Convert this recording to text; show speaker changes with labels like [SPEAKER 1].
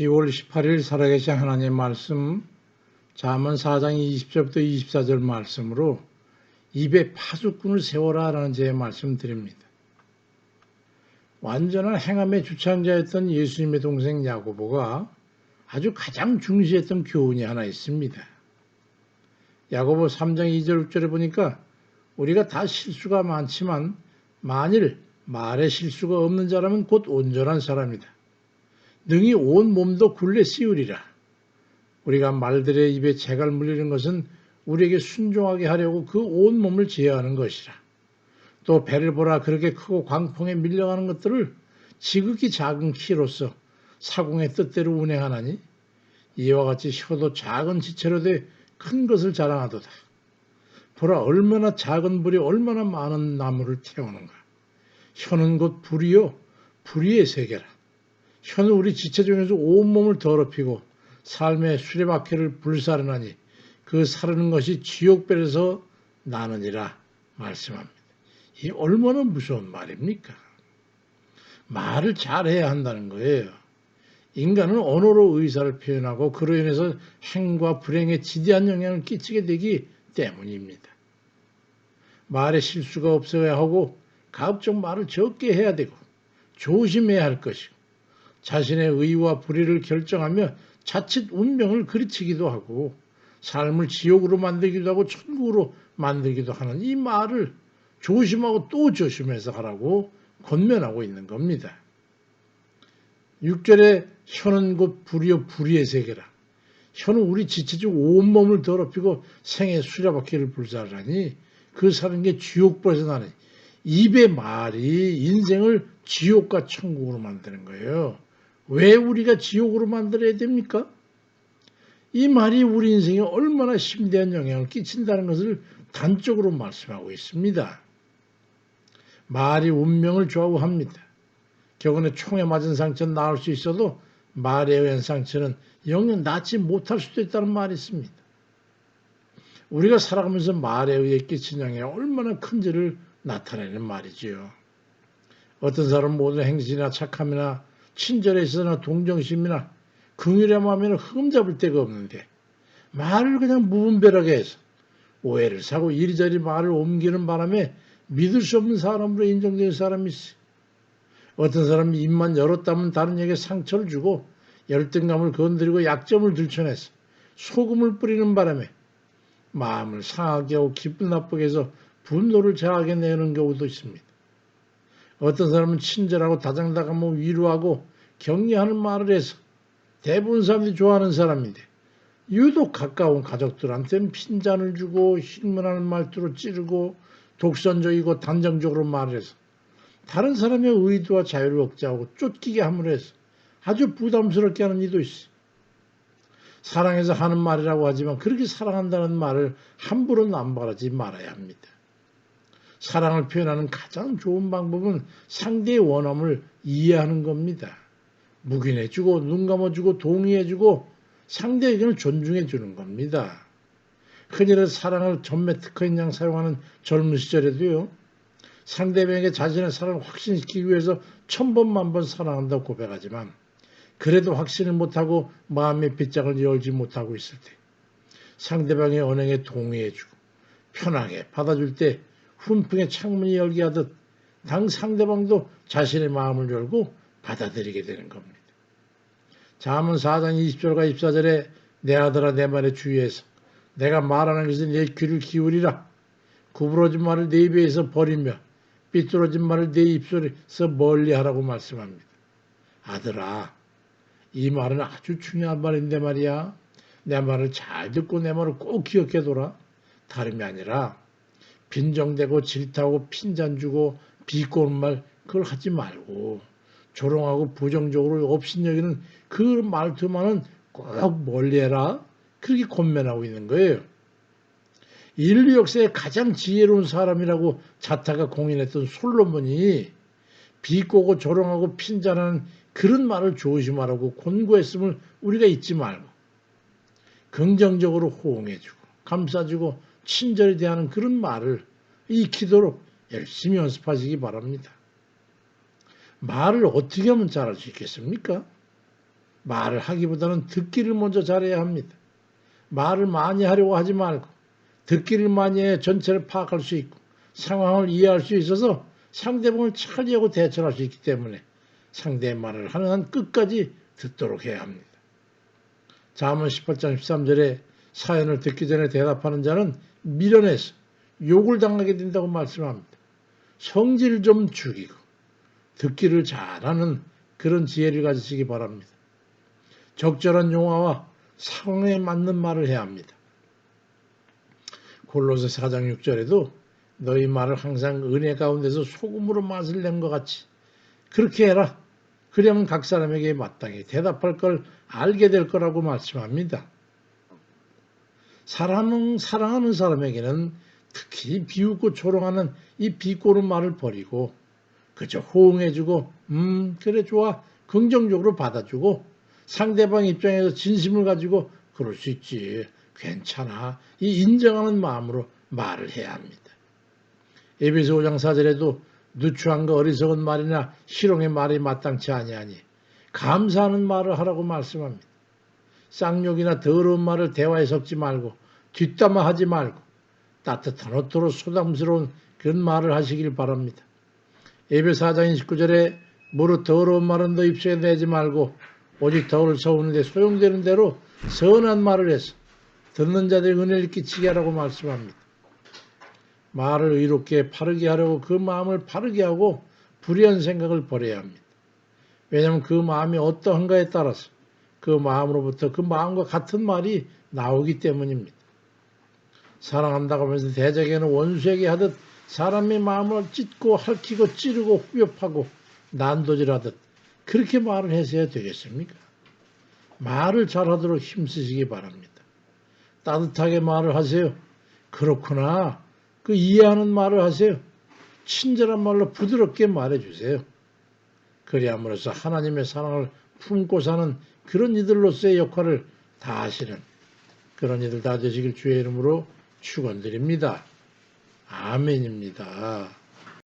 [SPEAKER 1] 2월 18일 살아계신 하나님의 말씀 잠언 4장 20절부터 24절 말씀으로 입에 파수꾼을 세워라 라는 제 말씀 드립니다. 완전한 행함의 주창자였던 예수님의 동생 야고보가 아주 가장 중시했던 교훈이 하나 있습니다. 야고보 3장 2절 6절에 보니까 우리가 다 실수가 많지만 만일 말에 실수가 없는 자라면 곧 온전한 사람이다. 능히 온 몸도 굴레 씌우리라. 우리가 말들의 입에 재갈 물리는 것은 우리에게 순종하게 하려고 그 온 몸을 제어하는 것이라. 또 배를 보라, 그렇게 크고 광풍에 밀려가는 것들을 지극히 작은 키로서 사공의 뜻대로 운행하나니 이와 같이 혀도 작은 지체로 돼 큰 것을 자랑하도다. 보라, 얼마나 작은 불이 얼마나 많은 나무를 태우는가. 혀는 곧 불이요 불의의 세계라. 혀는 우리 지체 중에서 온몸을 더럽히고 삶의 수레바퀴를 불사르나니 그 사르는 것이 지옥불에서 나느니라 말씀합니다. 이 얼마나 무서운 말입니까? 말을 잘해야 한다는 거예요. 인간은 언어로 의사를 표현하고 그로 인해서 행과 불행에 지대한 영향을 끼치게 되기 때문입니다. 말에 실수가 없어야 하고 가급적 말을 적게 해야 되고 조심해야 할 것이고 자신의 의와 불의를 결정하며 자칫 운명을 그르치기도 하고 삶을 지옥으로 만들기도 하고 천국으로 만들기도 하는 이 말을 조심하고 또 조심해서 하라고 권면하고 있는 겁니다. 6절에 혀는 곧 불이요 불의의 세계라. 혀는 우리 지체 중 온몸을 더럽히고 생의 수레바퀴를 불사르니 그 사는 게 지옥불에서 나니 입의 말이 인생을 지옥과 천국으로 만드는 거예요. 왜 우리가 지옥으로 만들어야 됩니까? 이 말이 우리 인생에 얼마나 심대한 영향을 끼친다는 것을 단적으로 말씀하고 있습니다. 말이 운명을 좌우합니다. 격언에 총에 맞은 상처는 나을 수 있어도 말에 의한 상처는 영영 낫지 못할 수도 있다는 말이 있습니다. 우리가 살아가면서 말에 의해 끼친 영향이 얼마나 큰지를 나타내는 말이지요. 어떤 사람은 모든 행실이나 착함이나 친절에 있어서나 동정심이나 긍휼의 마음에는 흠잡을 데가 없는데 말을 그냥 무분별하게 해서 오해를 사고 이리저리 말을 옮기는 바람에 믿을 수 없는 사람으로 인정되는 사람이 있어요. 어떤 사람이 입만 열었다면 다른 에게 상처를 주고 열등감을 건드리고 약점을 들춰내서 소금을 뿌리는 바람에 마음을 상하게 하고 기분 나쁘게 해서 분노를 자하게 내는 경우도 있습니다. 어떤 사람은 친절하고 다정다감하고 위로하고 격려하는 말을 해서 대부분 사람들이 좋아하는 사람인데 유독 가까운 가족들한테는 핀잔을 주고 신문하는 말투로 찌르고 독선적이고 단정적으로 말을 해서 다른 사람의 의도와 자유를 억제하고 쫓기게 함으로 해서 아주 부담스럽게 하는 이도 있어요. 사랑해서 하는 말이라고 하지만 그렇게 사랑한다는 말을 함부로 남발하지 말아야 합니다. 사랑을 표현하는 가장 좋은 방법은 상대의 원함을 이해하는 겁니다. 묵인해주고 눈 감아주고 동의해주고 상대에게는 존중해주는 겁니다. 흔히는 사랑을 전매 특허인 양 사용하는 젊은 시절에도요. 상대방에게 자신의 사랑을 확신시키기 위해서 1000번, 10,000번 사랑한다고 고백하지만 그래도 확신을 못하고 마음의 빗장을 열지 못하고 있을 때 상대방의 언행에 동의해주고 편하게 받아줄 때 훈풍의 창문이 열게 하듯 당 상대방도 자신의 마음을 열고 받아들이게 되는 겁니다. 잠언 4장 20절과 24절에 내 아들아 내 말에 주의해서 내가 말하는 것에 내 귀를 기울이라. 구부러진 말을 내 입에서 버리며 삐뚤어진 말을 내 입술에서 멀리하라고 말씀합니다. 아들아, 이 말은 아주 중요한 말인데 말이야. 내 말을 잘 듣고 내 말을 꼭 기억해둬라. 다름이 아니라 빈정대고 질타하고 핀잔 주고 비꼬는 말 그걸 하지 말고 조롱하고 부정적으로 업신여기는 그 말투만은 꼭 멀리해라. 그렇게 권면하고 있는 거예요. 인류 역사의 가장 지혜로운 사람이라고 자타가 공인했던 솔로몬이 비꼬고 조롱하고 핀잔하는 그런 말을 조심하라고 권고했음을 우리가 잊지 말고 긍정적으로 호응해주고 감싸주고 친절히 대하는 그런 말을 익히도록 열심히 연습하시기 바랍니다. 말을 어떻게 하면 잘할 수 있겠습니까? 말을 하기보다는 듣기를 먼저 잘해야 합니다. 말을 많이 하려고 하지 말고 듣기를 많이 해야 전체를 파악할 수 있고 상황을 이해할 수 있어서 상대방을 잘 이해하고 대처할 수 있기 때문에 상대의 말을 하는 한 끝까지 듣도록 해야 합니다. 잠언 18장 13절에 사연을 듣기 전에 대답하는 자는 미련해서 욕을 당하게 된다고 말씀합니다. 성질 좀 죽이고 듣기를 잘하는 그런 지혜를 가지시기 바랍니다. 적절한 용어와 상황에 맞는 말을 해야 합니다. 골로새 4장 6절에도 너희 말을 항상 은혜 가운데서 소금으로 맛을 낸 것 같이 그렇게 해라. 그러면 각 사람에게 마땅히 대답할 걸 알게 될 거라고 말씀합니다. 사랑하는 사람에게는 특히 비웃고 조롱하는 이 비꼬는 말을 버리고 그저 호응해주고 그래 좋아 긍정적으로 받아주고 상대방 입장에서 진심을 가지고 그럴 수 있지 괜찮아 이 인정하는 마음으로 말을 해야 합니다. 에베소 5장 4절에도 누추한가 어리석은 말이나 희롱의 말이 마땅치 아니하니 감사하는 말을 하라고 말씀합니다. 쌍욕이나 더러운 말을 대화에 섞지 말고 뒷담화하지 말고 따뜻한 어토로 소담스러운 그런 말을 하시길 바랍니다. 에베소 4장 29절에 무릇 더러운 말은 너 입술에 내지 말고 오직 더를 서우는데 소용되는 대로 선한 말을 해서 듣는 자들이 은혜를 끼치게 하라고 말씀합니다. 말을 의롭게 바르게 하려고 그 마음을 바르게 하고 불의한 생각을 버려야 합니다. 왜냐하면 그 마음이 어떠한가에 따라서 그 마음으로부터 그 마음과 같은 말이 나오기 때문입니다. 사랑한다고 하면서 대적에는 원수에게 하듯 사람의 마음을 찢고 핥히고 찌르고 후벼파고 난도질하듯 그렇게 말을 해서야 되겠습니까? 말을 잘하도록 힘쓰시기 바랍니다. 따뜻하게 말을 하세요. 그렇구나. 그 이해하는 말을 하세요. 친절한 말로 부드럽게 말해주세요. 그리함으로써 하나님의 사랑을 품고 사는 그런 이들로서의 역할을 다 하시는 그런 이들 다 되시길 주의 이름으로 축원드립니다. 아멘입니다.